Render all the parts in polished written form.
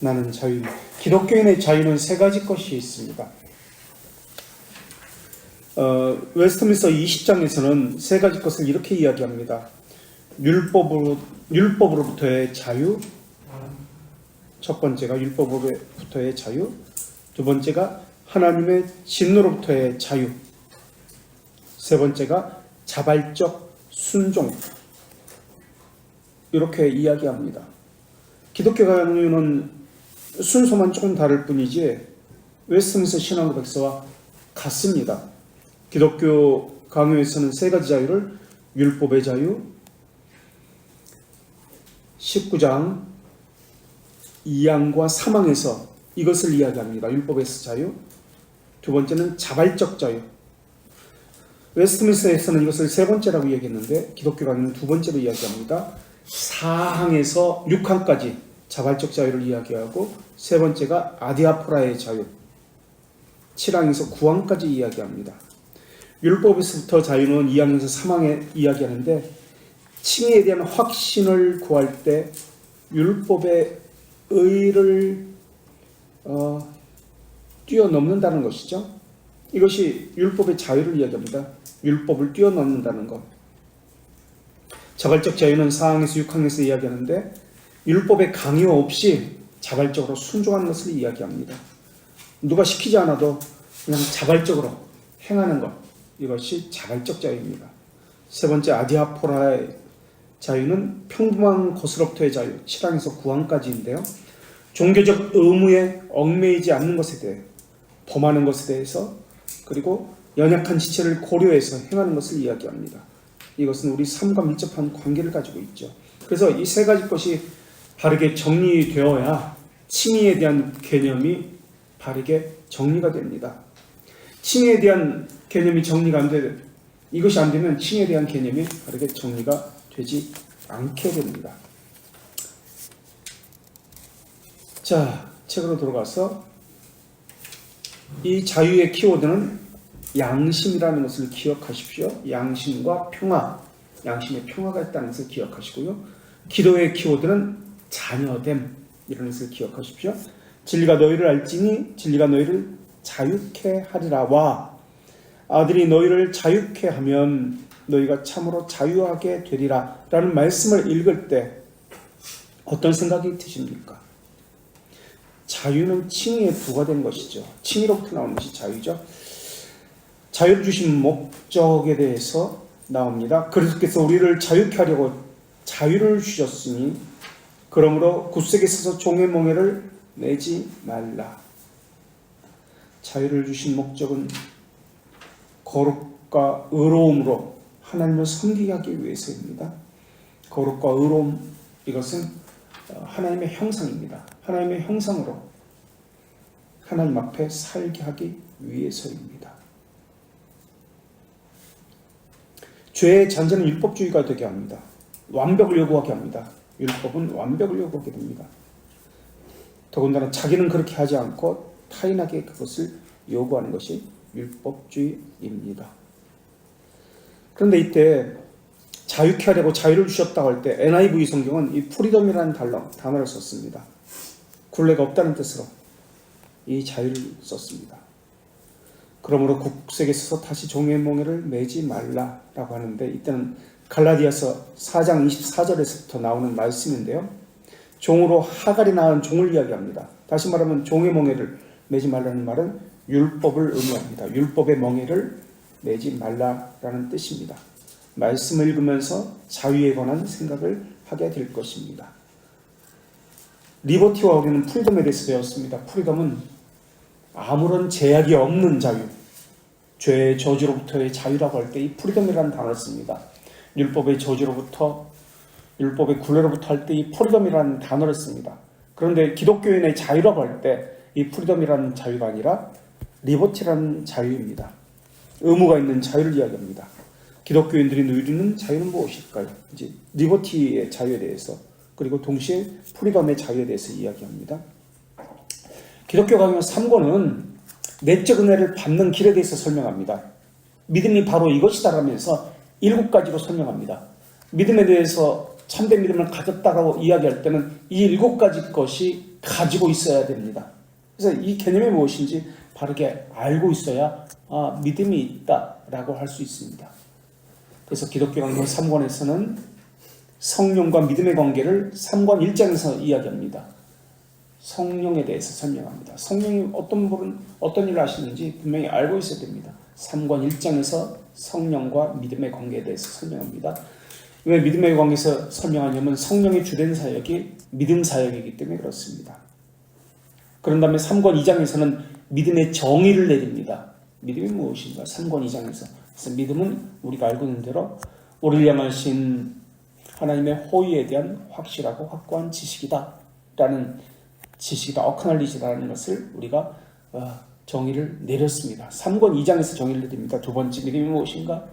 나는 자유. 기독교인의 자유는 세 가지 것이 있습니다. 웨스트민스터 20장에서는 세 가지 것을 이렇게 이야기합니다. 율법으로부터의 자유, 첫 번째가 율법으로부터의 자유, 두 번째가 하나님의 진노로부터의 자유, 세 번째가 자발적 순종. 이렇게 이야기합니다. 기독교 강요는 순서만 조금 다를 뿐이지 웨스트민스터 신앙고백서와 같습니다. 기독교 강요에서는 세 가지 자유를 율법의 자유, 19장 2항과 3항에서 이것을 이야기합니다. 율법에서 자유. 두 번째는 자발적 자유. 웨스트민스터에서는 이것을 세 번째라고 얘기했는데 기독교 강요는 두 번째로 이야기합니다. 4항에서 6항까지 자발적 자유를 이야기하고 세 번째가 아디아포라의 자유, 7항에서 9항까지 이야기합니다. 율법에서부터 자유는 2항에서 3항에 이야기하는데 칭의에 대한 확신을 구할 때 율법의 의를 뛰어넘는다는 것이죠. 이것이 율법의 자유를 이야기합니다. 율법을 뛰어넘는다는 것. 자발적 자유는 4항에서 6항에서 이야기하는데 율법의 강요 없이 자발적으로 순종하는 것을 이야기합니다. 누가 시키지 않아도 그냥 자발적으로 행하는 것. 이것이 자발적 자유입니다. 세 번째 아디아포라의 자유는 평범한 것으로부터의 자유, 7항에서 9항까지인데요. 종교적 의무에 얽매이지 않는 것에 대해, 범하는 것에 대해서, 그리고 연약한 지체를 고려해서 행하는 것을 이야기합니다. 이것은 우리 삶과 밀접한 관계를 가지고 있죠. 그래서 이 세 가지 것이 바르게 정리되어야 칭의에 대한 개념이 바르게 정리가 됩니다. 칭의에 대한 개념이 정리가 안 되면, 이것이 안 되면 칭의에 대한 개념이 바르게 정리가 되지 않게 됩니다. 자, 책으로 들어가서 이 자유의 키워드는 양심이라는 것을 기억하십시오. 양심과 평화, 양심의 평화가 있다는 것을 기억하시고요. 기도의 키워드는 자녀됨, 이런 것을 기억하십시오. 진리가 너희를 알지니 진리가 너희를 자유케 하리라와 아들이 너희를 자유케 하면 너희가 참으로 자유하게 되리라 라는 말씀을 읽을 때 어떤 생각이 드십니까? 자유는 칭의에 부과된 것이죠. 칭의로부터 나오는 것이 자유죠. 자유를 주신 목적에 대해서 나옵니다. 그리스도께서 우리를 자유케 하려고 자유를 주셨으니 그러므로 굳세게 서서 종의 멍에를 매지 말라. 자유를 주신 목적은 거룩과 의로움으로 하나님을 섬기게 하기 위해서입니다. 거룩과 의로움, 이것은 하나님의 형상입니다. 하나님의 형상으로 하나님 앞에 살게 하기 위해서입니다. 죄의 잔재는 율법주의가 되게 합니다. 완벽을 요구하게 합니다. 율법은 완벽을 요구하게 됩니다. 더군다나 자기는 그렇게 하지 않고 타인에게 그것을 요구하는 것이 율법주의입니다. 그런데 이때 자유케 하려고 자유를 주셨다고 할 때 NIV 성경은 이 프리덤이라는 단어를 썼습니다. 굴레가 없다는 뜻으로 이 자유를 썼습니다. 그러므로 굳세게 서서 다시 종의 멍에를 매지 말라라고 하는데 이때는 갈라디아서 4장 24절에서부터 나오는 말씀인데요. 종으로 하갈이 낳은 종을 이야기합니다. 다시 말하면 종의 멍에를 매지 말라는 말은 율법을 의미합니다. 율법의 멍에를 매지 말라라는 뜻입니다. 말씀을 읽으면서 자유에 관한 생각을 하게 될 것입니다. 리버티와 우리는 프리덤에 대해서 배웠습니다. 프리덤은 아무런 제약이 없는 자유, 죄의 저주로부터의 자유라고 할 때 이 프리덤이라는 단어를 씁니다. 율법의 저주로부터, 율법의 굴레로부터 할 때 이 프리덤이라는 단어를 씁니다. 그런데 기독교인의 자유라고 할 때 이 프리덤이라는 자유가 아니라 리버티라는 자유입니다. 의무가 있는 자유를 이야기합니다. 기독교인들이 누리는 자유는 무엇일까요? 이제 리버티의 자유에 대해서, 그리고 동시에 프리덤의 자유에 대해서 이야기합니다. 기독교 강요 3권은 내적 은혜를 받는 길에 대해서 설명합니다. 믿음이 바로 이것이다라면서 7가지로 설명합니다. 믿음에 대해서 참된 믿음을 가졌다고 이야기할 때는 이 7가지 것이 가지고 있어야 됩니다. 그래서 이 개념이 무엇인지 바르게 알고 있어야 믿음이 있다라고 할 수 있습니다. 그래서 기독교 강론 3권에서는 성령과 믿음의 관계를 3권 1장에서 이야기합니다. 성령에 대해서 설명합니다. 성령이 어떤 분은 어떤 일을 하시는지 분명히 알고 있어야 됩니다. 3권 1장에서 성령과 믿음의 관계에 대해서 설명합니다. 왜 믿음의 관계에서 설명하냐면 성령의 주된 사역이 믿음 사역이기 때문에 그렇습니다. 그런 다음에 3권 2장에서는 믿음의 정의를 내립니다. 믿음이 무엇인가? 3권 2장에서. 그래서 믿음은 우리가 알고 있는 대로 우리를 향하신 하나님의 호의에 대한 확실하고 확고한 지식이다 라는 지식이다, 어크널리지라는 것을 우리가 정의를 내렸습니다. 3권 2장에서 정의를 내립니다. 두 번째, 믿음이 무엇인가?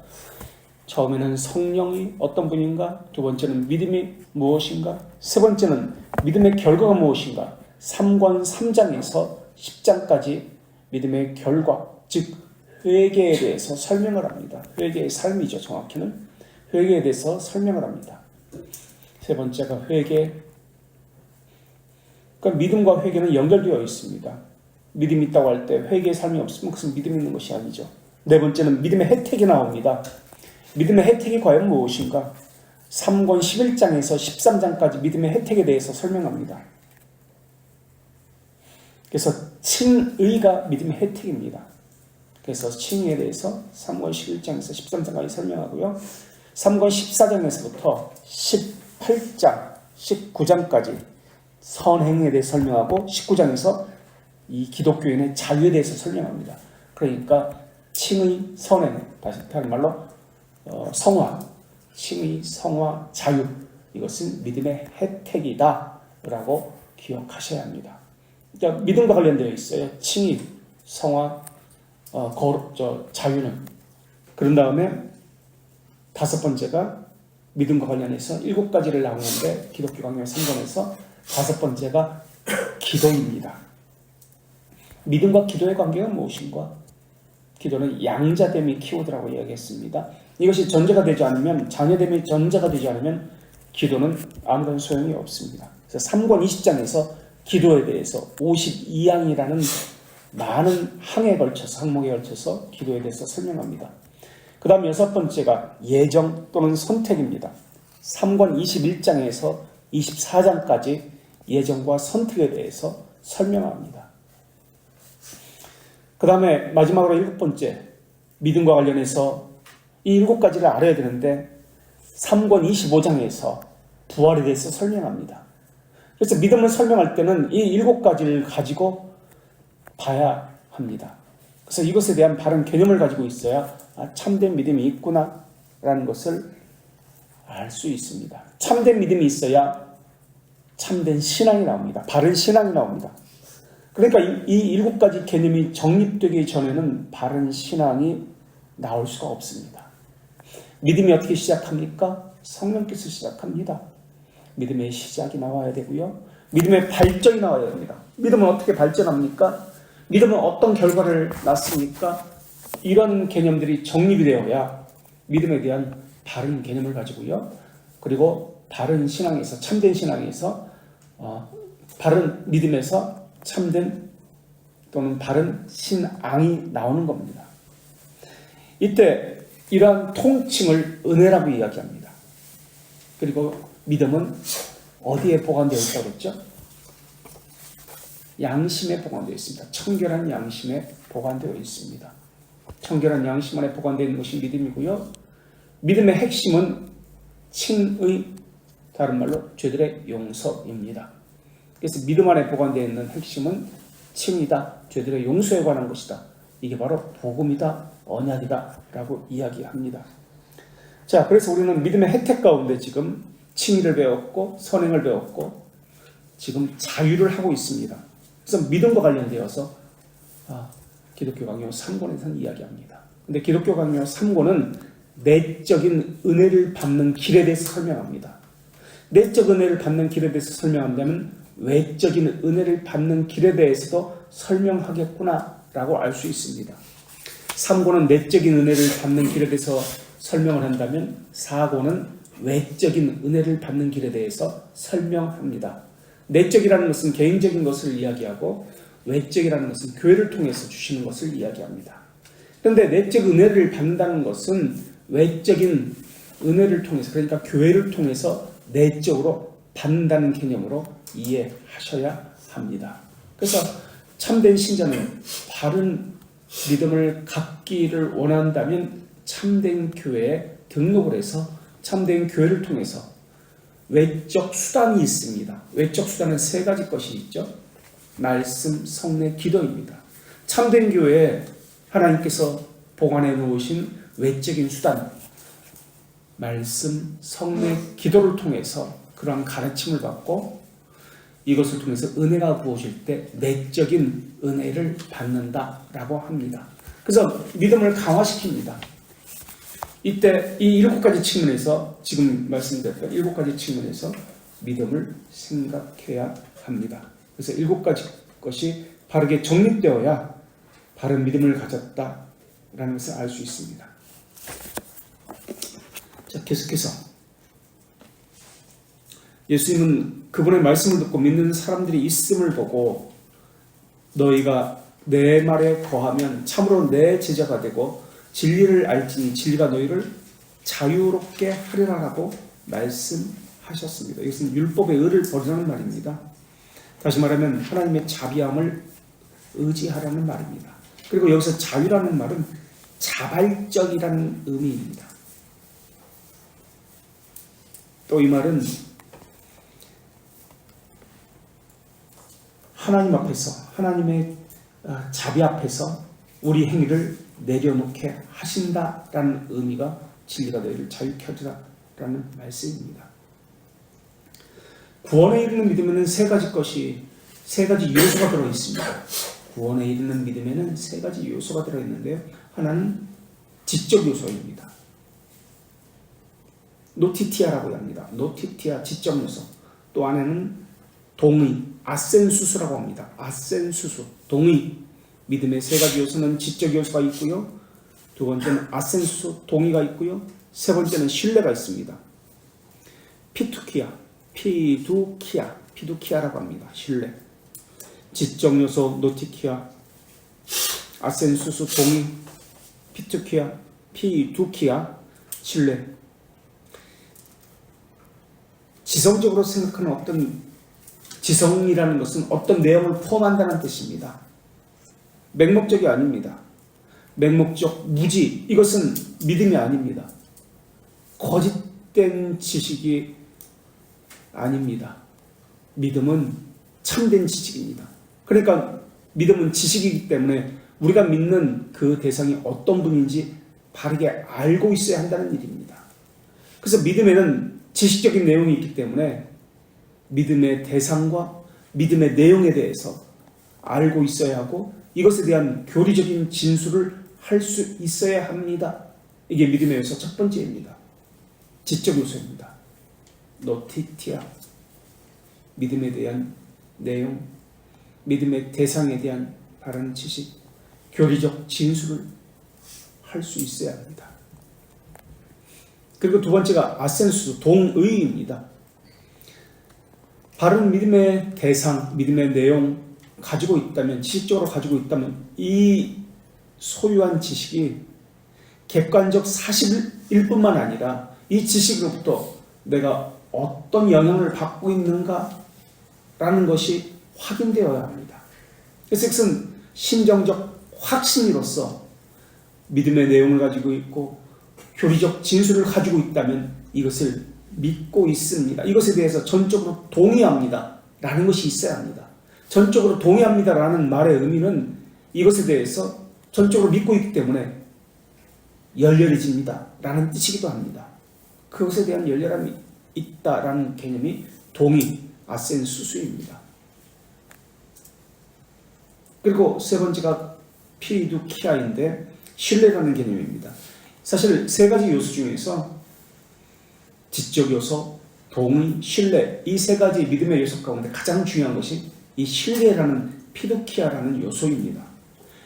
처음에는 성령이 어떤 분인가? 두 번째는 믿음이 무엇인가? 세 번째는 믿음의 결과가 무엇인가? 3권 3장에서 10장까지 믿음의 결과, 즉 회개에 대해서 설명을 합니다. 회개의 삶이죠. 정확히는 회개에 대해서 설명을 합니다. 세 번째가 회개. 그러니까 믿음과 회개는 연결되어 있습니다. 믿음이 있다고 할 때 회개의 삶이 없으면 그것은 믿음이 있는 것이 아니죠. 네 번째는 믿음의 혜택이 나옵니다. 믿음의 혜택이 과연 무엇인가? 3권 11장에서 13장까지 믿음의 혜택에 대해서 설명합니다. 그래서 칭의가 믿음의 혜택입니다. 그래서 칭의에 대해서 3권 11장에서 13장까지 설명하고요. 3권 14장에서부터 18장, 19장까지 선행에 대해서 설명하고 19장에서 이 기독교인의 자유에 대해서 설명합니다. 그러니까 칭의, 선행, 다른 말로 성화, 칭의, 성화, 자유, 이것은 믿음의 혜택이다 라고 기억하셔야 합니다. 그러니까 믿음과 관련되어 있어요. 칭의, 성화, 자유는. 그런 다음에 다섯 번째가 믿음과 관련해서 7가지를 나오는데 기독교 강론 3권에서 다섯 번째가 기도입니다. 믿음과 기도의 관계가 무엇인가? 기도는 양자됨이 키워드라고 이야기했습니다. 이것이 전제가 되지 않으면, 자녀됨이 전제가 되지 않으면 기도는 아무런 소용이 없습니다. 그래서 3권 20장에서 기도에 대해서 52항이라는 많은 항에 걸쳐서, 항목에 걸쳐서 기도에 대해서 설명합니다. 그 다음 여섯 번째가 예정 또는 선택입니다. 3권 21장에서 24장까지 예정과 선택에 대해서 설명합니다. 그 다음에 마지막으로 일곱 번째, 믿음과 관련해서 이 7가지를 알아야 되는데 3권 25장에서 부활에 대해서 설명합니다. 그래서 믿음을 설명할 때는 이 7가지를 가지고 봐야 합니다. 그래서 이것에 대한 바른 개념을 가지고 있어야 참된 믿음이 있구나 라는 것을 알 수 있습니다. 참된 믿음이 있어야 참된 신앙이 나옵니다. 바른 신앙이 나옵니다. 그러니까 이 7가지 개념이 정립되기 전에는 바른 신앙이 나올 수가 없습니다. 믿음이 어떻게 시작합니까? 성령께서 시작합니다. 믿음의 시작이 나와야 되고요. 믿음의 발전이 나와야 됩니다. 믿음은 어떻게 발전합니까? 믿음은 어떤 결과를 낳습니까? 이런 개념들이 정립이 되어야 믿음에 대한 바른 개념을 가지고요. 그리고 바른 신앙에서, 참된 신앙에서, 바른 믿음에서 참된 또는 바른 신앙이 나오는 겁니다. 이때 이러한 통칭을 은혜라고 이야기합니다. 그리고 믿음은 어디에 보관되어 있다고 그랬죠? 양심에 보관되어 있습니다. 청결한 양심에 보관되어 있습니다. 청결한 양심 안에 보관되어 있는 것이 믿음이고요. 믿음의 핵심은 칭의, 다른 말로 죄들의 용서입니다. 그래서 믿음 안에 보관되어 있는 핵심은 칭의다, 죄들의 용서에 관한 것이다. 이게 바로 복음이다, 언약이다 라고 이야기합니다. 자, 그래서 우리는 믿음의 혜택 가운데 지금 칭의를 배웠고 선행을 배웠고 지금 자유를 하고 있습니다. 그래서 믿음과 관련되어서 기독교 강요 3권에서는 이야기합니다. 근데 기독교 강요 3권은 내적인 은혜를 받는 길에 대해서 설명합니다. 내적 은혜를 받는 길에 대해서 설명한다면 외적인 은혜를 받는 길에 대해서도 설명하겠구나 라고 알 수 있습니다. 3권은 내적인 은혜를 받는 길에 대해서 설명을 한다면 4권은 외적인 은혜를 받는 길에 대해서 설명합니다. 내적이라는 것은 개인적인 것을 이야기하고 외적이라는 것은 교회를 통해서 주시는 것을 이야기합니다. 그런데 내적 은혜를 받는다는 것은 외적인 은혜를 통해서, 그러니까 교회를 통해서 내적으로 받는다는 개념으로 이해하셔야 합니다. 그래서 참된 신자는 바른 믿음을 갖기를 원한다면 참된 교회에 등록을 해서 참된 교회를 통해서 외적 수단이 있습니다. 외적 수단은 세 가지 것이 있죠. 말씀, 성례, 기도입니다. 참된 교회에 하나님께서 보관해 놓으신 외적인 수단, 말씀, 성례, 기도를 통해서 그러한 가르침을 받고 이것을 통해서 은혜가 부어질 때 내적인 은혜를 받는다라고 합니다. 그래서 믿음을 강화시킵니다. 이때 이 7가지 측면에서, 지금 말씀드렸던 7가지 측면에서 믿음을 생각해야 합니다. 그래서 7가지 것이 바르게 정립되어야 바른 믿음을 가졌다라는 것을 알 수 있습니다. 자, 계속해서 예수님은 그분의 말씀을 듣고 믿는 사람들이 있음을 보고 너희가 내 말에 거하면 참으로 내 제자가 되고 진리를 알지니 진리가 너희를 자유롭게 하리라라고 말씀하셨습니다. 이것은 율법의 의를 버리라는 말입니다. 다시 말하면 하나님의 자비함을 의지하라는 말입니다. 그리고 여기서 자유라는 말은 자발적이라는 의미입니다. 또 이 말은 하나님 앞에서, 하나님의 자비 앞에서 우리 행위를 내려놓게 하신다라는 의미가 진리가 너희를 자유케 하리라라는 말씀입니다. 구원에 이르는 믿음에는 세 가지 요소가 들어 있습니다. 구원에 이르는 믿음에는 세 가지 요소가 들어 있는데요. 하나는 지적 요소입니다. 노티티아라고 합니다. 노티티아, 지적 요소. 또 하나는 동의, 아센수수라고 합니다. 아센수수, 동의. 믿음의 세 가지 요소는 지적 요소가 있고요. 두 번째는 아센수수, 동의가 있고요. 세 번째는 신뢰가 있습니다. 피두키아라고 합니다. 신뢰. 지적 요소, 노티키아, 아센수수, 동의, 피두키아, 신뢰. 지성적으로 생각하는 어떤 지성이라는 것은 어떤 내용을 포함한다는 뜻입니다. 맹목적이 아닙니다. 맹목적, 무지, 이것은 믿음이 아닙니다. 거짓된 지식이 아닙니다. 믿음은 참된 지식입니다. 그러니까 믿음은 지식이기 때문에 우리가 믿는 그 대상이 어떤 분인지 바르게 알고 있어야 한다는 일입니다. 그래서 믿음에는 지식적인 내용이 있기 때문에 믿음의 대상과 믿음의 내용에 대해서 알고 있어야 하고 이것에 대한 교리적인 진술을 할 수 있어야 합니다. 이게 믿음의 요소 첫 번째입니다. 지적 요소입니다. 노티티아, 믿음에 대한 내용, 믿음의 대상에 대한 바른 지식, 교리적 진술을 할 수 있어야 합니다. 그리고 두 번째가 아센수, 동의입니다. 바른 믿음의 대상, 믿음의 내용 가지고 있다면, 지식적으로 가지고 있다면 이 소유한 지식이 객관적 사실일 뿐만 아니라 이 지식으로부터 내가 어떤 영향을 받고 있는가라는 것이 확인되어야 합니다. 그래서 이것은 심정적 확신으로서 믿음의 내용을 가지고 있고 교리적 진술을 가지고 있다면 이것을 믿고 있습니다. 이것에 대해서 전적으로 동의합니다. 라는 것이 있어야 합니다. 전적으로 동의합니다. 라는 말의 의미는 이것에 대해서 전적으로 믿고 있기 때문에 열렬해집니다. 라는 뜻이기도 합니다. 그것에 대한 열렬함이 있다라는 개념이 동의, 아센수수입니다. 그리고 세 번째가 피두키아인데 신뢰라는 개념입니다. 사실 세 가지 요소 중에서 지적 요소, 동의, 신뢰, 이 세 가지 믿음의 요소 가운데 가장 중요한 것이 이 신뢰라는 피두키아라는 요소입니다.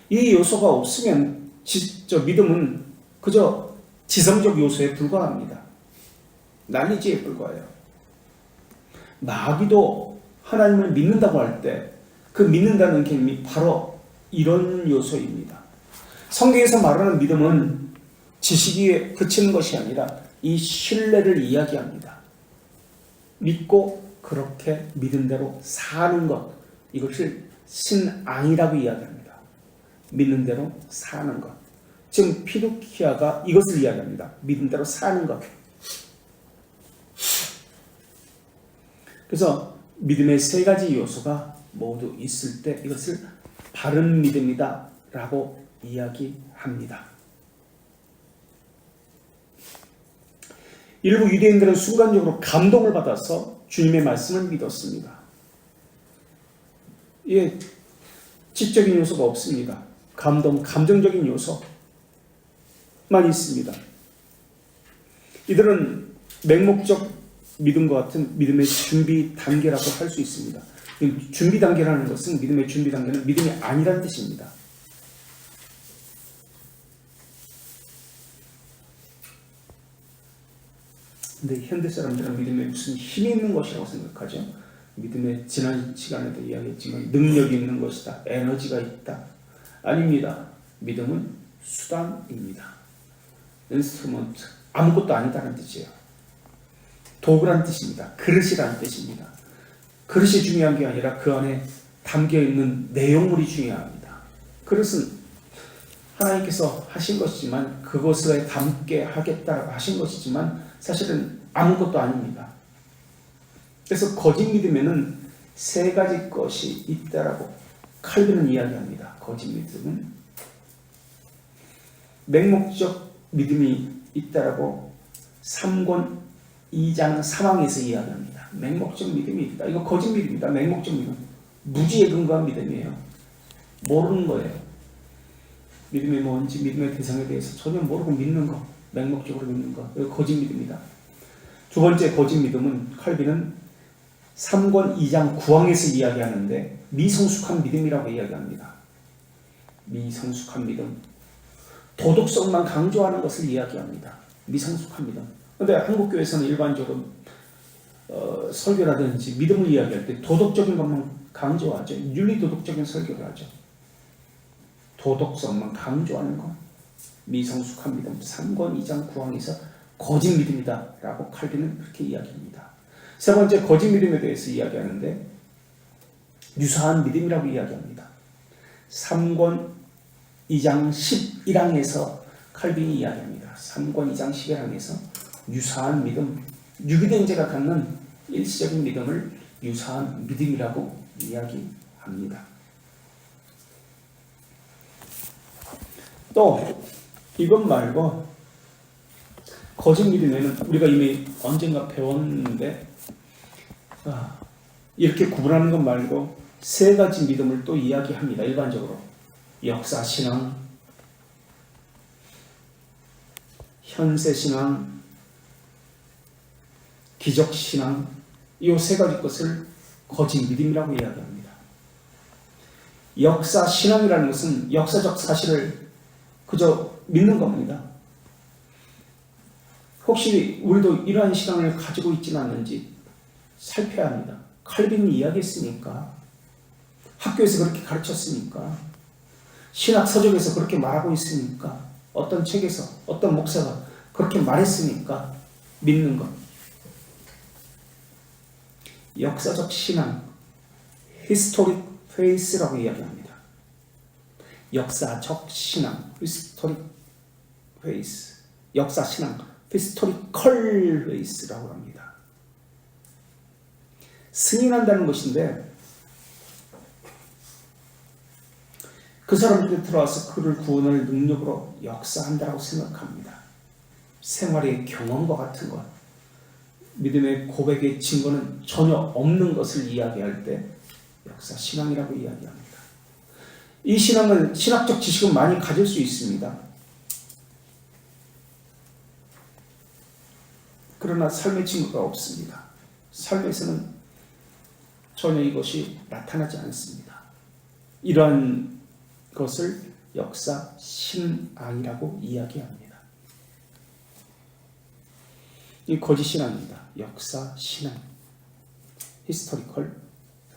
이 요소가 없으면 믿음은 그저 지성적 요소에 불과합니다. 난리지에 불과해요. 마귀도 하나님을 믿는다고 할 때 그 믿는다는 개념이 바로 이런 요소입니다. 성경에서 말하는 믿음은 지식에 그치는 것이 아니라 이 신뢰를 이야기합니다. 믿고 그렇게 믿은 대로 사는 것, 이것을 신앙이라고 이야기합니다. 믿는 대로 사는 것. 지금 피두키아가 이것을 이야기합니다. 믿은 대로 사는 것. 그래서 믿음의 세 가지 요소가 모두 있을 때 이것을 바른 믿음이다 라고 이야기합니다. 일부 유대인들은 순간적으로 감동을 받아서 주님의 말씀을 믿었습니다. 이게 지적인 요소가 없습니다. 감정적인 요소만 있습니다. 이들은 맹목적 믿음과 같은 믿음의 준비 단계라고 할 수 있습니다. 준비 단계라는 것은 믿음의 준비 단계는 믿음이 아니라는 뜻입니다. 근데 현대 사람들은 믿음에 무슨 힘이 있는 것이라고 생각하죠. 믿음에 지난 시간에도 이야기했지만 능력이 있는 것이다. 에너지가 있다. 아닙니다. 믿음은 수단입니다. 인스트루먼트, 아무것도 아니다라는 뜻이에요. 도구라는 뜻입니다. 그릇이라는 뜻입니다. 그릇이 중요한 게 아니라 그 안에 담겨있는 내용물이 중요합니다. 그릇은 하나님께서 하신 것이지만 그것을 담게 하겠다라고 하신 것이지만 사실은 아무것도 아닙니다. 그래서 거짓 믿음에는 세 가지 것이 있다라고 칼빈은 이야기합니다. 거짓 믿음은 맹목적 믿음이 있다라고 3권 2장 3항에서 이야기합니다. 맹목적 믿음이 있다. 이거 거짓 믿음이다. 맹목적 믿음. 무지에 근거한 믿음이에요. 모르는 거예요. 믿음이 뭔지 믿음의 대상에 대해서 전혀 모르고 믿는 거. 맹목적으로 믿는 거. 이거 거짓 믿음이다. 두 번째 거짓 믿음은 칼빈은 3권 2장 9항에서 이야기하는데 미성숙한 믿음이라고 이야기합니다. 미성숙한 믿음. 도덕성만 강조하는 것을 이야기합니다. 미성숙한 믿음. 그런데 한국교회에서는 일반적으로 설교라든지 믿음을 이야기할 때 도덕적인 것만 강조하죠. 윤리도덕적인 설교를 하죠. 도덕성만 강조하는 것. 미성숙한 믿음. 3권 2장 9항에서 거짓 믿음이다 라고 칼빈은 그렇게 이야기합니다. 세 번째 거짓 믿음에 대해서 이야기하는데 유사한 믿음이라고 이야기합니다. 3권 2장 11항에서 칼빈이 이야기합니다. 3권 2장 11항에서 유사한 믿음, 유기된 자가 갖는 일시적인 믿음을 유사한 믿음이라고 이야기합니다. 또 이것 말고 거짓 믿음에는 우리가 이미 언젠가 배웠는데 이렇게 구분하는 것 말고 세 가지 믿음을 또 이야기합니다. 일반적으로 역사신앙, 현세신앙, 기적신앙, 이 세 가지 것을 거짓 믿음이라고 이야기합니다. 역사신앙이라는 것은 역사적 사실을 그저 믿는 겁니다. 혹시 우리도 이러한 신앙을 가지고 있지는 않는지 살펴야 합니다. 칼빈이 이야기했으니까, 학교에서 그렇게 가르쳤으니까, 신학 서적에서 그렇게 말하고 있으니까, 어떤 책에서 어떤 목사가 그렇게 말했으니까 믿는 것. 역사적 신앙, 히스토릭 페이스라고 이야기합니다. 역사적 신앙, 히스토릭 페이스, 역사 신앙, 히스토리컬 페이스라고 합니다. 승인한다는 것인데 그 사람들이 들어와서 그를 구원할 능력으로 역사한다고 생각합니다. 생활의 경험과 같은 것, 믿음의 고백의 증거는 전혀 없는 것을 이야기할 때 역사 신앙이라고 이야기합니다. 이 신앙은 신학적 지식은 많이 가질 수 있습니다. 그러나 삶의 증거가 없습니다. 삶에서는 전혀 이것이 나타나지 않습니다. 이러한 것을 역사 신앙이라고 이야기합니다. 이 거짓 신앙입니다. 역사 신앙, 히스토리컬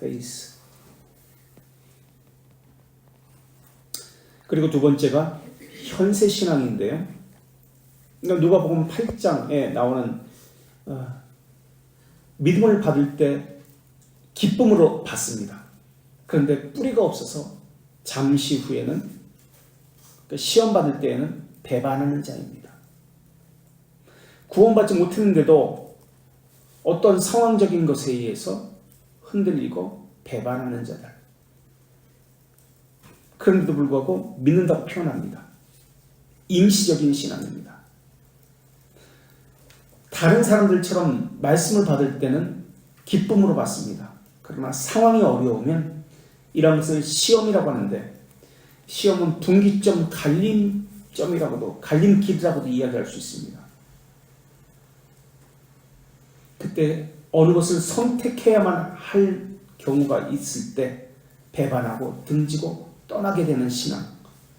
faith. 그리고 두 번째가 현세 신앙인데요. 그러니까 누가복음 8장에 나오는 믿음을 받을 때 기쁨으로 받습니다. 그런데 뿌리가 없어서 잠시 후에는 시험 받을 때에는 배반하는 자입니다. 구원받지 못했는데도 어떤 상황적인 것에 의해서 흔들리고 배반하는 자들. 그런데도 불구하고 믿는다고 표현합니다. 임시적인 신앙입니다. 다른 사람들처럼 말씀을 받을 때는 기쁨으로 받습니다. 그러나 상황이 어려우면 이런 것을 시험이라고 하는데, 시험은 분기점, 갈림점이라고도, 갈림길이라고도 이야기할 수 있습니다. 그때 어느 것을 선택해야만 할 경우가 있을 때 배반하고 등지고 떠나게 되는 신앙,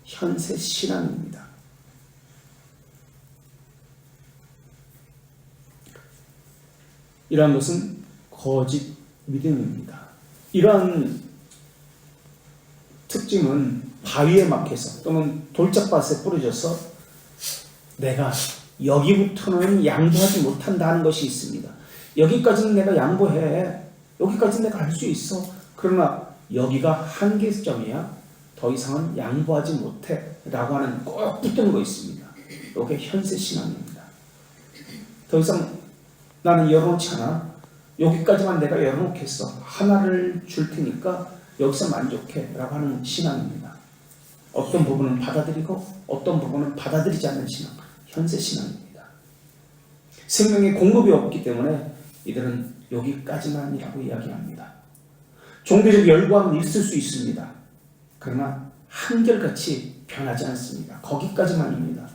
현세 신앙입니다. 이러한 것은 거짓 믿음입니다. 이러한 특징은 바위에 막혀서 또는 돌짝밭에 뿌려져서 내가 여기부터는 양보하지 못한다는 것이 있습니다. 여기까지는 내가 양보해. 여기까지는 내가 할 수 있어. 그러나 여기가 한계점이야. 더 이상은 양보하지 못해. 라고 하는 꼭 붙는 거 있습니다. 이게 현세 신앙입니다. 더 이상 나는 열어놓지 않아. 여기까지만 내가 열어놓겠어. 하나를 줄 테니까 여기서 만족해. 라고 하는 신앙입니다. 어떤 부분은 받아들이고 어떤 부분은 받아들이지 않는 신앙. 현세 신앙입니다. 생명의 공급이 없기 때문에 이들은 여기까지만이라고 이야기합니다. 종교적 열광은 있을 수 있습니다. 그러나 한결같이 변하지 않습니다. 거기까지만입니다.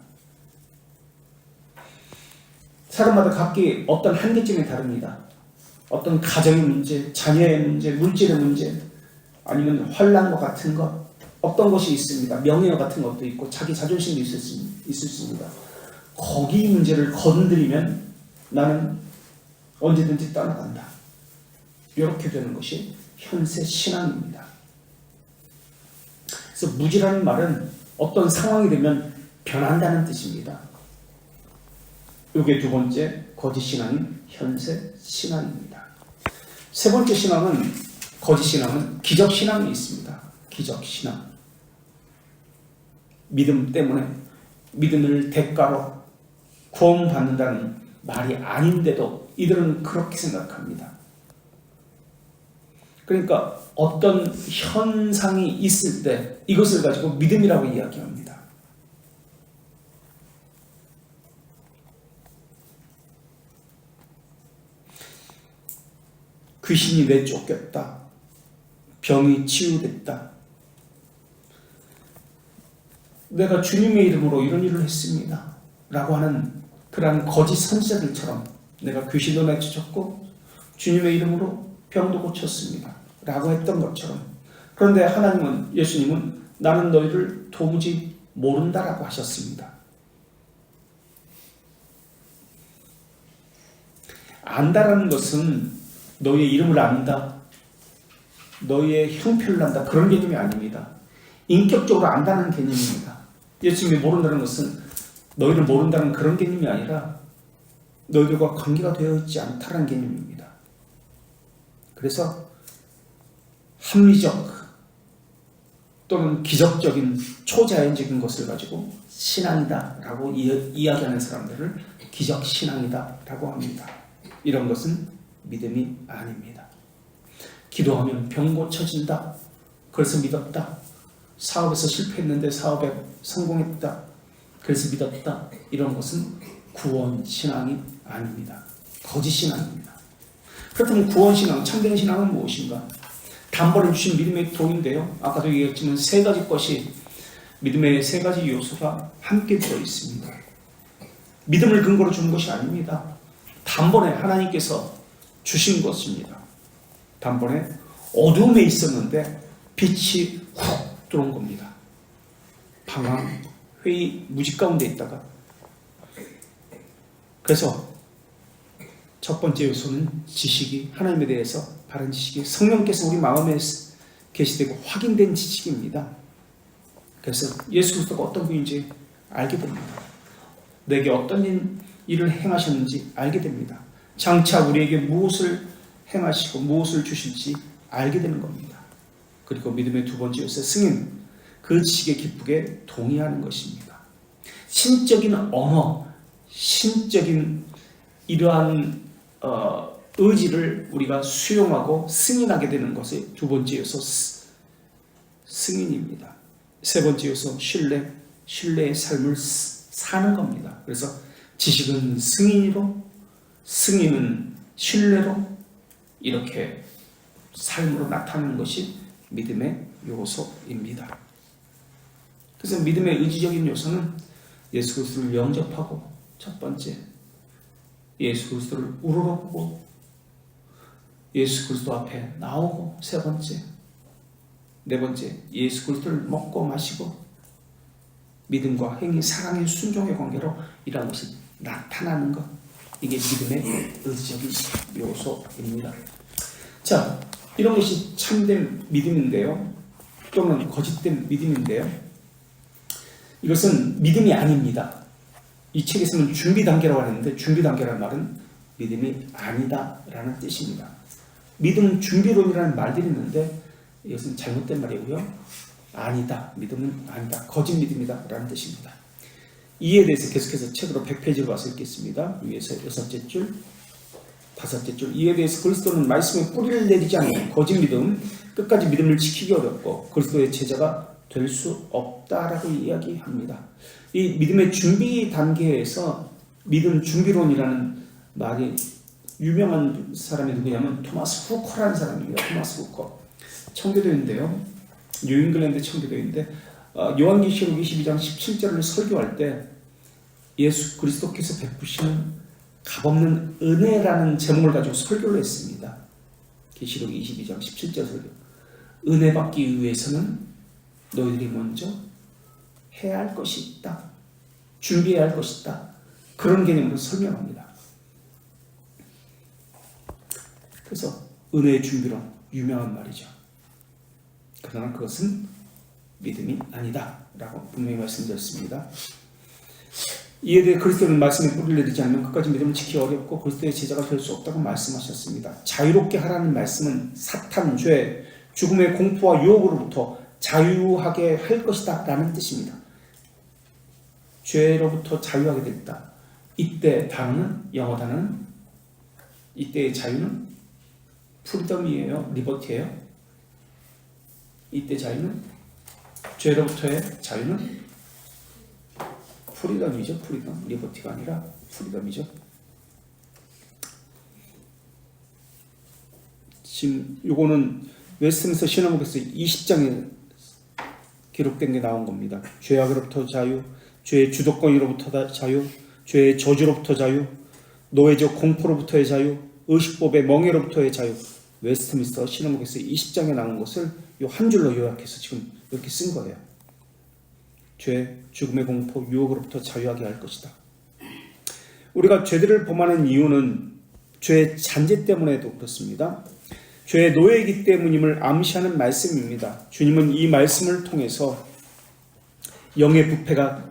사람마다 각기 어떤 한계점이 다릅니다. 어떤 가정의 문제, 자녀의 문제, 물질의 문제, 아니면 환난과 같은 것, 어떤 것이 있습니다. 명예와 같은 것도 있고 자기 자존심도 있을 수 있습니다. 거기 문제를 건드리면 나는 언제든지 떠나간다. 이렇게 되는 것이 현세 신앙입니다. 그래서 무지라는 말은 어떤 상황이 되면 변한다는 뜻입니다. 이게 두 번째 거짓 신앙인 현세 신앙입니다. 세 번째 신앙은, 거짓 신앙은 기적 신앙이 있습니다. 기적 신앙. 믿음 때문에 믿음을 대가로 구원받는다는 말이 아닌데도 이들은 그렇게 생각합니다. 그러니까 어떤 현상이 있을 때 이것을 가지고 믿음이라고 이야기합니다. 귀신이 내쫓겼다. 병이 치유됐다. 내가 주님의 이름으로 이런 일을 했습니다. 라고 하는 그러한 거짓 선지자들처럼 내가 귀신도 내쫓았고 주님의 이름으로 병도 고쳤습니다. 라고 했던 것처럼. 그런데 하나님은, 예수님은 나는 너희를 도무지 모른다라고 하셨습니다. 안다라는 것은 너희의 이름을 안다, 너희의 형편을 안다, 그런 개념이 아닙니다. 인격적으로 안다는 개념입니다. 예수님이 모른다는 것은 너희를 모른다는 그런 개념이 아니라 너희들과 관계가 되어 있지 않다는 개념입니다. 그래서 합리적 또는 기적적인 초자연적인 것을 가지고 신앙이다라고 이야기하는 사람들을 기적신앙이다라고 합니다. 이런 것은 믿음이 아닙니다. 기도하면 병 고쳐진다. 그래서 믿었다. 사업에서 실패했는데 사업에 성공했다. 그래서 믿었다. 이런 것은 구원신앙이 아닙니다. 거짓신앙입니다. 그렇다면 구원신앙, 참된 신앙은 무엇인가? 단번에 주신 믿음의 도인데요. 아까도 얘기했지만 세 가지 것이, 믿음의 세 가지 요소가 함께 들어있습니다. 믿음을 근거로 주는 것이 아닙니다. 단번에 하나님께서 주신 것입니다. 단번에 어둠에 있었는데 빛이 훅 들어온 겁니다. 방황, 회의, 무지 가운데 있다가. 그래서 첫 번째 요소는 지식이, 하나님에 대해서 바른 지식이 성령께서 우리 마음에 계시되고 확인된 지식입니다. 그래서 예수 그리스도가 어떤 분인지 알게 됩니다. 내게 어떤 일을 행하셨는지 알게 됩니다. 장차 우리에게 무엇을 행하시고 무엇을 주실지 알게 되는 겁니다. 그리고 믿음의 두 번째 요소 승인, 그 지식에 기쁘게 동의하는 것입니다. 신적인 언어, 신적인 이러한 의지를 우리가 수용하고 승인하게 되는 것이 두 번째 요소 승인입니다. 세 번째 요소 신뢰의 삶을 사는 겁니다. 그래서 지식은 승인으로, 승인은 신뢰로 이렇게 삶으로 나타나는 것이 믿음의 요소입니다. 그래서 믿음의 의지적인 요소는 예수 그리스도를 영접하고, 첫 번째 예수 그리스도를 우러러보고 예수 그리스도 앞에 나오고, 세 번째, 네 번째 예수 그리스도를 먹고 마시고 믿음과 행위, 사랑의 순종의 관계로 이러한 것이 나타나는 것, 이게 믿음의 의지적인 요소입니다. 자, 이런 것이 참된 믿음인데요, 또는 거짓된 믿음인데요, 이것은 믿음이 아닙니다. 이 책에서는 준비 단계라고 하는데, 준비 단계라는 말은 믿음이 아니다라는 뜻입니다. 믿음 준비론이라는 말들이 있는데 이것은 잘못된 말이고요. 아니다, 믿음은 아니다, 거짓 믿음이다 라는 뜻입니다. 이에 대해서 계속해서 책으로 100페이지로 와서 읽겠습니다. 위에서 6째 줄, 5째 줄. 이에 대해서 그리스도는 말씀에 뿌리를 내리지 않는 거짓 믿음, 끝까지 믿음을 지키기 어렵고 그리스도의 제자가 될 수 없다라고 이야기합니다. 이 믿음의 준비 단계에서 믿음 준비론이라는 말이 유명한 사람이 누구냐면 토마스 후커라는 사람입니다. 토마스 후커. 청교도인데요. 뉴잉글랜드 청교도인데 요한계시록 22장 17절을 설교할 때 예수 그리스도께서 베푸시는 값없는 은혜라는 제목을 가지고 설교를 했습니다. 계시록 22장 17절 설교. 은혜 받기 위해서는 너희들이 먼저 해야 할 것이 있다. 준비해야 할 것이 있다. 그런 개념으로 설명합니다. 그래서 은혜의 준비론, 유명한 말이죠. 그러나 그것은 믿음이 아니다 라고 분명히 말씀드렸습니다. 이에 대해 그리스도는 말씀에 뿌리를 내리지 않으면 끝까지 믿음을 지키기 어렵고 그리스도의 제자가 될 수 없다고 말씀하셨습니다. 자유롭게 하라는 말씀은 사탄, 죄, 죽음의 공포와 유혹으로부터 자유하게 할 것이다 라는 뜻입니다. 죄로부터 자유하게 됐다. 이때 단어는, 영어 단어는, 이때의 자유는 프리덤이에요? 리버티예요? 이때 자유는, 죄로부터의 자유는 프리덤이죠. 프리덤. 리버티가 아니라 프리덤이죠. 지금 요거는 웨스트민스터 신화문에서 20장에 기록된 게 나온 겁니다. 죄악으로부터 자유, 죄의 주도권으로부터 자유, 죄의 저주로부터 자유, 노예적 공포로부터의 자유, 의식법의 멍해로부터의 자유. 웨스트민스터 신화문에서 20장에 나온 것을 요 한 줄로 요약해서 지금 이렇게 쓴 거예요. 죄, 죽음의 공포, 유혹으로부터 자유하게 할 것이다. 우리가 죄들을 범하는 이유는 죄의 잔재 때문에도 그렇습니다. 죄의 노예이기 때문임을 암시하는 말씀입니다. 주님은 이 말씀을 통해서 영의 부패한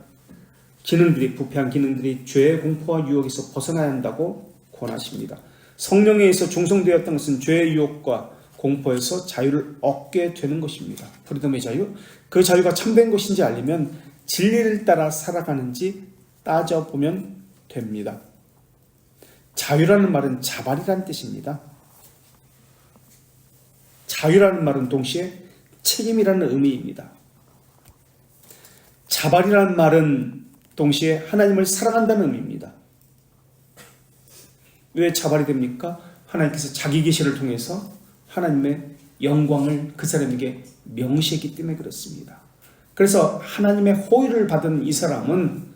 기능들이 죄의 공포와 유혹에서 벗어나야 한다고 권하십니다. 성령에 의해서 종성되었던 것은 죄의 유혹과 공포에서 자유를 얻게 되는 것입니다. 프리덤의 자유. 그 자유가 참된 것인지 알려면 진리를 따라 살아가는지 따져보면 됩니다. 자유라는 말은 자발이라는 뜻입니다. 자유라는 말은 동시에 책임이라는 의미입니다. 자발이라는 말은 동시에 하나님을 사랑한다는 의미입니다. 왜 자발이 됩니까? 하나님께서 자기 계시를 통해서 하나님의 영광을 그 사람에게 명시했기 때문에 그렇습니다. 그래서 하나님의 호의를 받은 이 사람은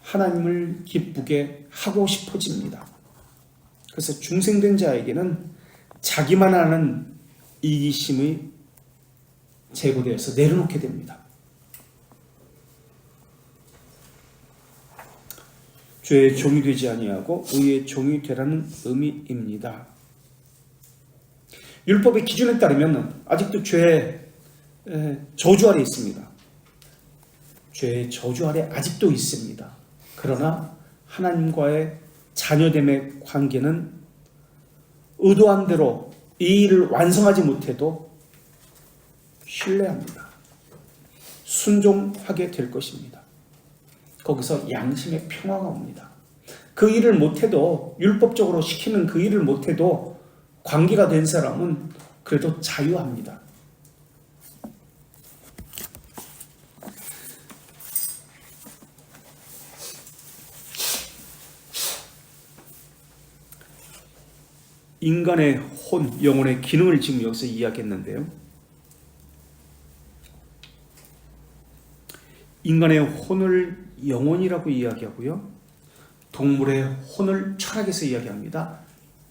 하나님을 기쁘게 하고 싶어집니다. 그래서 중생된 자에게는 자기만 아는 이기심이 제거되어서 내려놓게 됩니다. 죄의 종이 되지 아니하고 의의 종이 되라는 의미입니다. 율법의 기준에 따르면 아직도 죄의 저주 아래 있습니다. 죄의 저주 아래 아직도 있습니다. 그러나 하나님과의 자녀됨의 관계는 의도한 대로 이 일을 완성하지 못해도 신뢰합니다. 순종하게 될 것입니다. 거기서 양심의 평화가 옵니다. 그 일을 못해도, 율법적으로 시키는 그 일을 못해도 관계가 된 사람은 그래도 자유합니다. 인간의 혼, 영혼의 기능을 지금 여기서 이야기했는데요. 인간의 혼을 영혼이라고 이야기하고요. 동물의 혼을 철학에서 이야기합니다.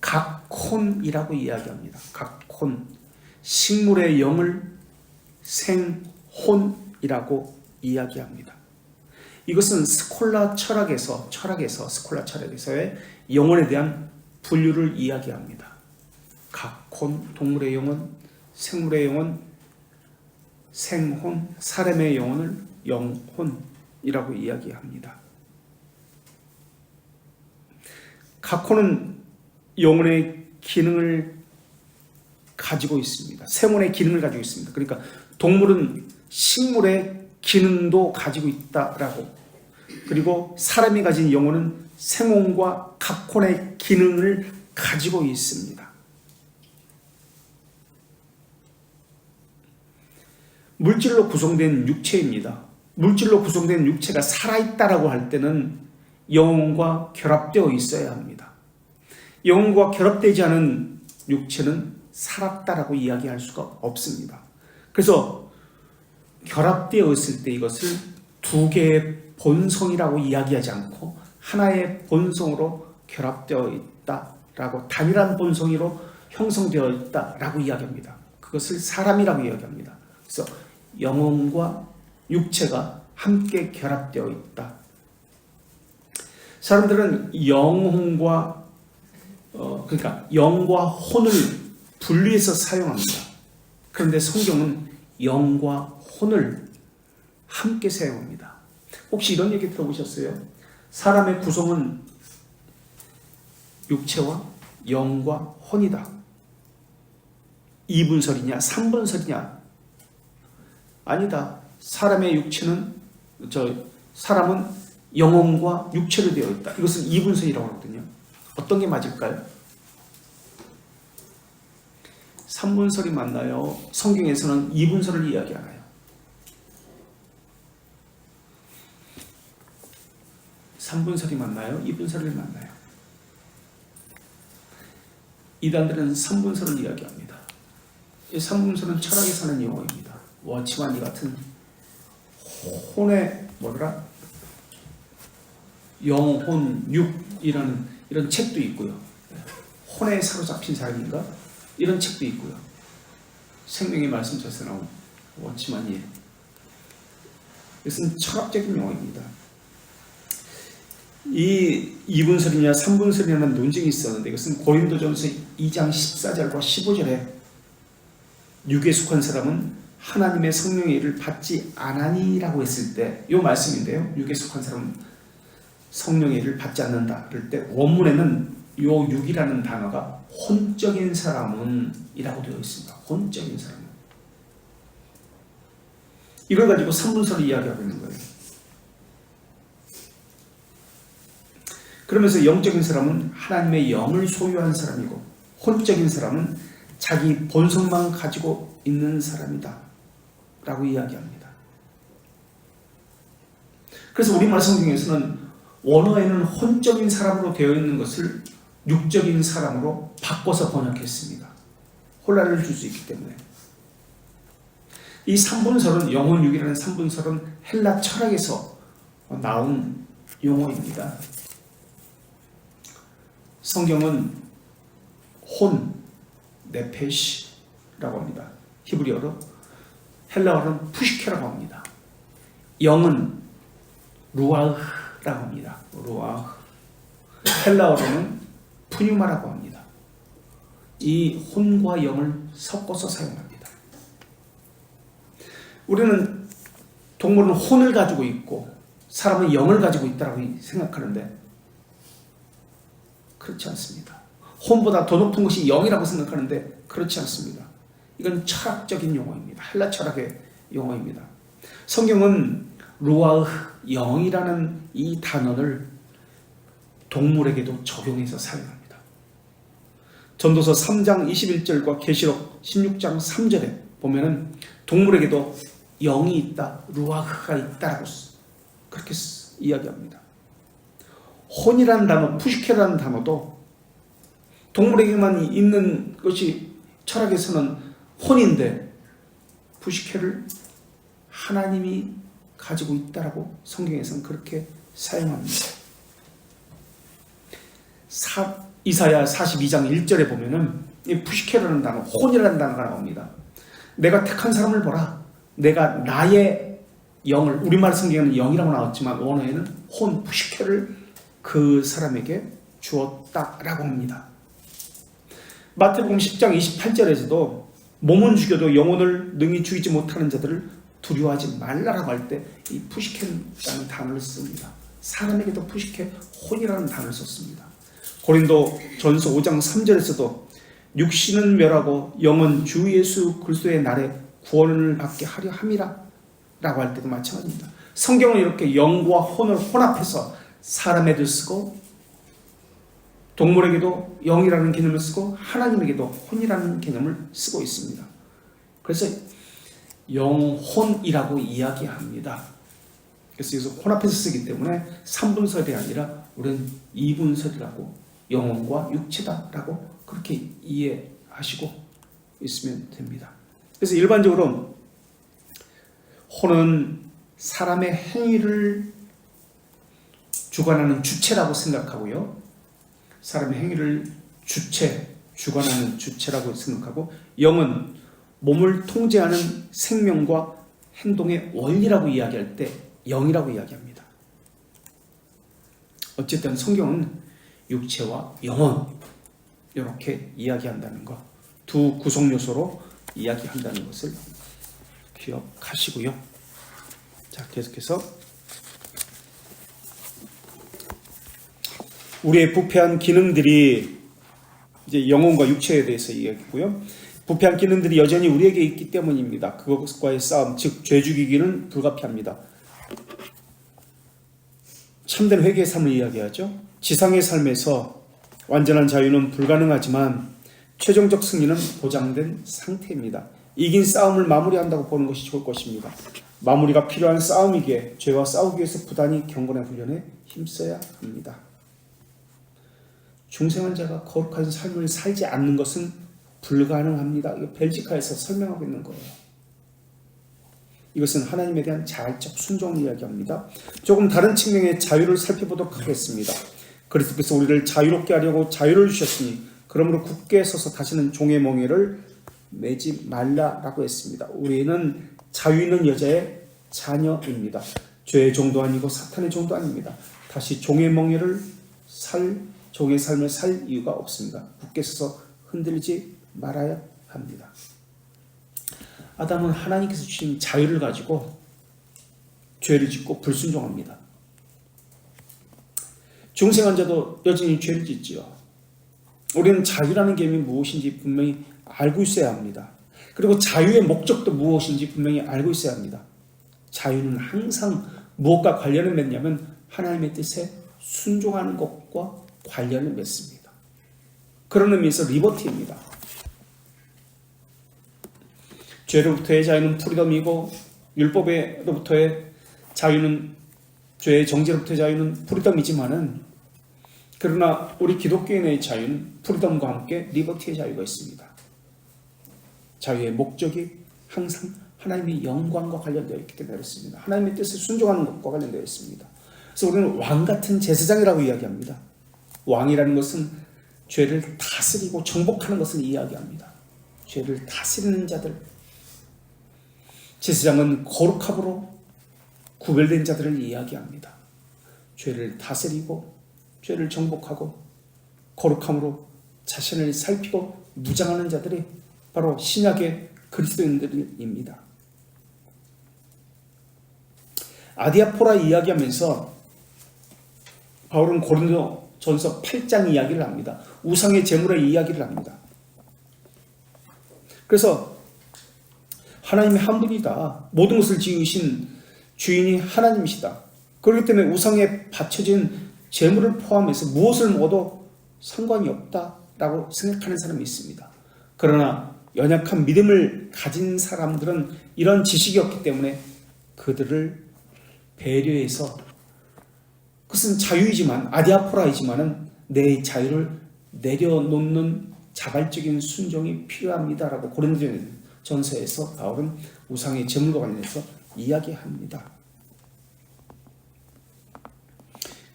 각혼이라고 이야기합니다. 각혼. 식물의 영을 생혼이라고 이야기합니다. 이것은 스콜라 철학에서의 영혼에 대한 분류를 이야기합니다. 각혼, 동물의 영혼, 생물의 영혼, 생혼, 사람의 영혼을 영혼이라고 이야기합니다. 각혼은 영혼의 기능을 가지고 있습니다. 생혼의 기능을 가지고 있습니다. 그러니까 동물은 식물의 기능도 가지고 있다라고, 그리고 사람이 가진 영혼은 생혼과 각혼의 기능을 가지고 있습니다. 물질로 구성된 육체입니다. 물질로 구성된 육체가 살아있다라고 할 때는 영혼과 결합되어 있어야 합니다. 영혼과 결합되지 않은 육체는 살았다라고 이야기할 수가 없습니다. 그래서 결합되어 있을 때 이것을 두 개의 본성이라고 이야기하지 않고 하나의 본성으로 결합되어 있다라고, 단일한 본성으로 형성되어 있다라고 이야기합니다. 그것을 사람이라고 이야기합니다. 그래서 영혼과 육체가 함께 결합되어 있다. 사람들은 영혼과 그러니까 영과 혼을 분리해서 사용합니다. 그런데 성경은 영과 혼을 함께 사용합니다. 혹시 이런 얘기 들어보셨어요? 사람의 구성은 육체와 영과 혼이다. 2분설이냐 3분설이냐? 아니다. 사람은 영혼과 육체로 되어 있다. 이것은 2분설이라고 하거든요. 어떤 게 맞을까요? 3분설이 맞나요? 성경에서는 2분설을 이야기하나요? 3분설이 맞나요? 2분설이 맞나요? 이단들은 3분설을 이야기합니다. 이 3분설은 철학에 사는 용어입니다. 워치만이 같은 혼의 영혼, 육이라는 이런 책도 있고요. 혼에 사로잡힌 사람인가? 이런 책도 있고요. 생명의 말씀에서 나온 워치만이에요. 이것은 철학적인 용어입니다. 이 2분설이냐 3분설이냐는 논쟁이 있었는데, 이것은 고린도전서 2장 14절과 15절에 육에 속한 사람은 하나님의 성령의 일을 받지 않으니라고 했을 때, 이 말씀인데요. 육에 속한 사람은 성령의 일을 받지 않는다 그럴 때 원문에는 이 육이라는 단어가 혼적인 사람은 이라고 되어 있습니다. 혼적인 사람은. 이걸 가지고 3분설을 이야기하고 있는 거예요. 그러면서 영적인 사람은 하나님의 영을 소유한 사람이고, 혼적인 사람은 자기 본성만 가지고 있는 사람이다 라고 이야기합니다. 그래서 우리말 성경에서는 원어에는 혼적인 사람으로 되어 있는 것을 육적인 사람으로 바꿔서 번역했습니다. 혼란을 줄 수 있기 때문에. 이 3분설은, 영혼 육이라는 3분설은 헬라 철학에서 나온 용어입니다. 성경은 혼, 네페시라고 합니다. 히브리어로. 헬라어로는 푸시케라고 합니다. 영은 루아흐라고 합니다. 루아흐. 헬라어로는 푸뉴마라고 합니다. 이 혼과 영을 섞어서 사용합니다. 우리는 동물은 혼을 가지고 있고 사람은 영을 가지고 있다고 생각하는데 그렇지 않습니다. 혼보다 더 높은 것이 영이라고 생각하는데 그렇지 않습니다. 이건 철학적인 용어입니다. 헬라 철학의 용어입니다. 성경은 루아흐, 영이라는 이 단어를 동물에게도 적용해서 사용합니다. 전도서 3장 21절과 계시록 16장 3절에 보면은 동물에게도 영이 있다, 루아흐가 있다라고 그렇게 이야기합니다. 혼이라는 단어, 푸시케라는 단어도 동물에게만 있는 것이 철학에서는 혼인데 푸시케를 하나님이 가지고 있다라고 성경에서는 그렇게 사용합니다. 이사야 42장 1절에 보면은 이 푸시케라는 단어, 혼이라는 단어가 나옵니다. 내가 택한 사람을 보라. 내가 나의 영을, 우리말 성경에는 영이라고 나왔지만 원어에는 혼, 푸시케를 그 사람에게 주었다라고 합니다. 마태복음 10장 28절에서도 몸은 죽여도 영혼을 능히 죽이지 못하는 자들을 두려워하지 말라라고 할 때 이 푸시케라는 단어를 씁니다. 사람에게도 푸시케, 혼이라는 단어를 썼습니다. 고린도 전서 5장 3절에서도 육신은 멸하고 영은 주 예수 그리스도의 날에 구원을 받게 하려 함이라 라고 할 때도 마찬가지입니다. 성경은 이렇게 영과 혼을 혼합해서 사람에도 쓰고 동물에게도 영이라는 개념을 쓰고 하나님에게도 혼이라는 개념을 쓰고 있습니다. 그래서 영혼이라고 이야기합니다. 그래서 여기서 혼합해서 쓰기 때문에 3분설이 아니라 우리는 2분설이라고 영혼과 육체다라고 그렇게 이해하시고 있으면 됩니다. 그래서 일반적으로 혼은 사람의 행위를 주관하는 주체라고 생각하고요. 사람의 행위를 주관하는 주체라고 생각하고 영은 몸을 통제하는 생명과 행동의 원리라고 이야기할 때 영이라고 이야기합니다. 어쨌든 성경은 육체와 영혼 이렇게 이야기한다는 것, 두 구성 요소로 이야기한다는 것을 기억하시고요. 자, 계속해서 우리의 부패한 기능들이 이제 영혼과 육체에 대해서 이야기고요. 부패한 기능들이 여전히 우리에게 있기 때문입니다. 그것과의 싸움, 즉 죄 죽이기는 불가피합니다. 참된 회개의 삶을 이야기하죠. 지상의 삶에서 완전한 자유는 불가능하지만 최종적 승리는 보장된 상태입니다. 이긴 싸움을 마무리한다고 보는 것이 좋을 것입니다. 마무리가 필요한 싸움이기에 죄와 싸우기 위해서 부단히 경건의 훈련에 힘써야 합니다. 중생한 자가 거룩한 삶을 살지 않는 것은 불가능합니다. 이거 벨지카에서 설명하고 있는 거예요. 이것은 하나님에 대한 자발적 순종을 이야기합니다. 조금 다른 측면의 자유를 살펴보도록 하겠습니다. 그리스도께서 우리를 자유롭게 하려고 자유를 주셨으니 그러므로 굳게 서서 다시는 종의 멍에를 매지 말라라고 했습니다. 우리는 자유 있는 여자의 자녀입니다. 죄의 종도 아니고 사탄의 종도 아닙니다. 다시 종의 멍에를 종의 삶을 살 이유가 없습니다. 굳게 서서 흔들리지 말아야 합니다. 아담은 하나님께서 주신 자유를 가지고 죄를 짓고 불순종합니다. 중생한 자도 여전히 죄를 짓지요. 우리는 자유라는 개념이 무엇인지 분명히 알고 있어야 합니다. 그리고 자유의 목적도 무엇인지 분명히 알고 있어야 합니다. 자유는 항상 무엇과 관련을 맺냐면 하나님의 뜻에 순종하는 것과 관련을 맺습니다. 그런 의미에서 리버티입니다. 죄로부터의 자유는 프리덤이고 율법으로부터의 자유는 죄의 정죄로부터의 자유는 프리덤이지만은 그러나 우리 기독교인의 자유는 프리덤과 함께 리버티의 자유가 있습니다. 자유의 목적이 항상 하나님의 영광과 관련되어 있기 때문에 그렇습니다. 하나님의 뜻에 순종하는 것과 관련되어 있습니다. 그래서 우리는 왕같은 제사장이라고 이야기합니다. 왕이라는 것은 죄를 다스리고 정복하는 것을 이야기합니다. 죄를 다스리는 자들. 제사장은 거룩함으로 구별된 자들을 이야기합니다. 죄를 다스리고 죄를 정복하고 거룩함으로 자신을 살피고 무장하는 자들이 바로 신약의 그리스도인들입니다. 아디아포라 이야기하면서 바울은 고린도전서 8장 이야기를 합니다. 우상의 제물의 이야기를 합니다. 그래서 하나님이 한 분이다. 모든 것을 지으신 주인이 하나님이시다. 그렇기 때문에 우상에 바쳐진 제물을 포함해서 무엇을 먹어도 상관이 없다라고 생각하는 사람이 있습니다. 그러나 연약한 믿음을 가진 사람들은 이런 지식이 없기 때문에 그들을 배려해서, 그것은 자유이지만, 아디아포라이지만은 내 자유를 내려놓는 자발적인 순종이 필요합니다라고 고린도전서에서 바울은 우상의 제물과 관련해서 이야기합니다.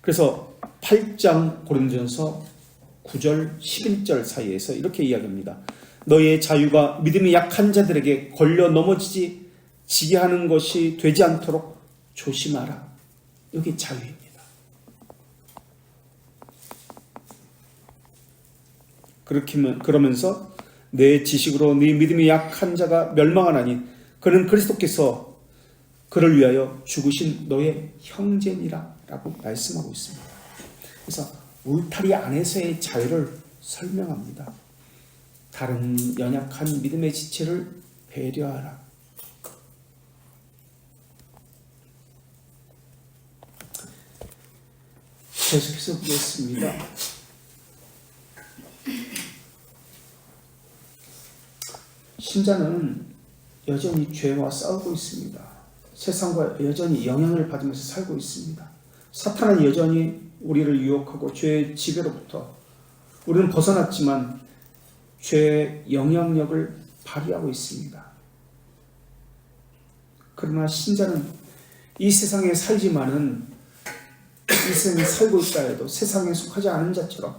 그래서 8장 고린도전서 9절 11절 사이에서 이렇게 이야기합니다. 너희의 자유가 믿음이 약한 자들에게 걸려 넘어지게 하는 것이 되지 않도록 조심하라. 이게 자유입니다. 그러면서 내 지식으로 네 믿음이 약한 자가 멸망하나니 그는 그리스도께서 그를 위하여 죽으신 너의 형제니라 라고 말씀하고 있습니다. 그래서 울타리 안에서의 자유를 설명합니다. 다른 연약한 믿음의 지체를 배려하라. 계속해서 보겠습니다. 신자는 여전히 죄와 싸우고 있습니다. 세상과 여전히 영향을 받으면서 살고 있습니다. 사탄은 여전히 우리를 유혹하고 죄의 지배로부터 우리는 벗어났지만 죄의 영향력을 발휘하고 있습니다. 그러나 신자는 이 세상에 살지만은 이 세상에 살고 있다 해도 세상에 속하지 않은 자처럼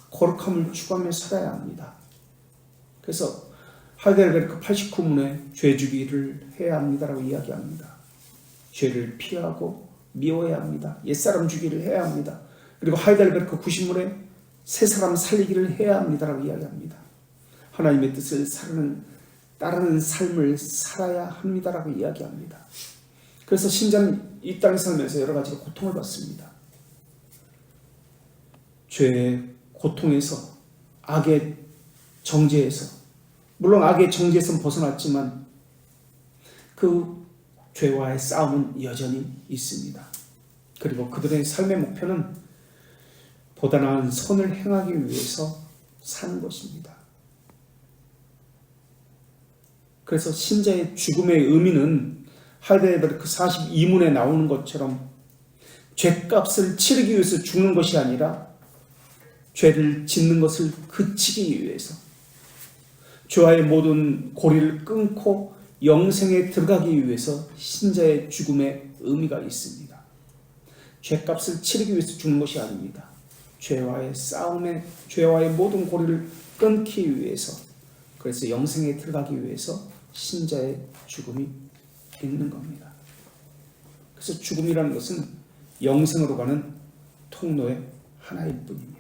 거룩함을 추구하며 살아야 합니다. 그래서 하이델베르크 89문에 죄주기를 해야 합니다라고 이야기합니다. 죄를 피하고 미워해야 합니다. 옛사람 주기를 해야 합니다. 그리고 하이델베르크 90문에 새사람 살리기를 해야 합니다라고 이야기합니다. 하나님의 뜻을 따르는 삶을 살아야 합니다라고 이야기합니다. 그래서 신자는 이 땅에 살면서 여러 가지로 고통을 받습니다. 죄의 고통에서, 악의 정죄에서, 물론 악의 정죄에서는 벗어났지만 그 죄와의 싸움은 여전히 있습니다. 그리고 그들의 삶의 목표는 보다 나은 선을 행하기 위해서 사는 것입니다. 그래서 신자의 죽음의 의미는 하이델베르크 42문에 나오는 것처럼 죄값을 치르기 위해서 죽는 것이 아니라 죄를 짓는 것을 그치기 위해서, 죄와의 모든 고리를 끊고 영생에 들어가기 위해서 신자의 죽음의 의미가 있습니다. 죄값을 치르기 위해서 죽는 것이 아닙니다. 죄와의 싸움에, 죄와의 모든 고리를 끊기 위해서, 그래서 영생에 들어가기 위해서 신자의 죽음이 있는 겁니다. 그래서 죽음이라는 것은 영생으로 가는 통로의 하나일 뿐입니다.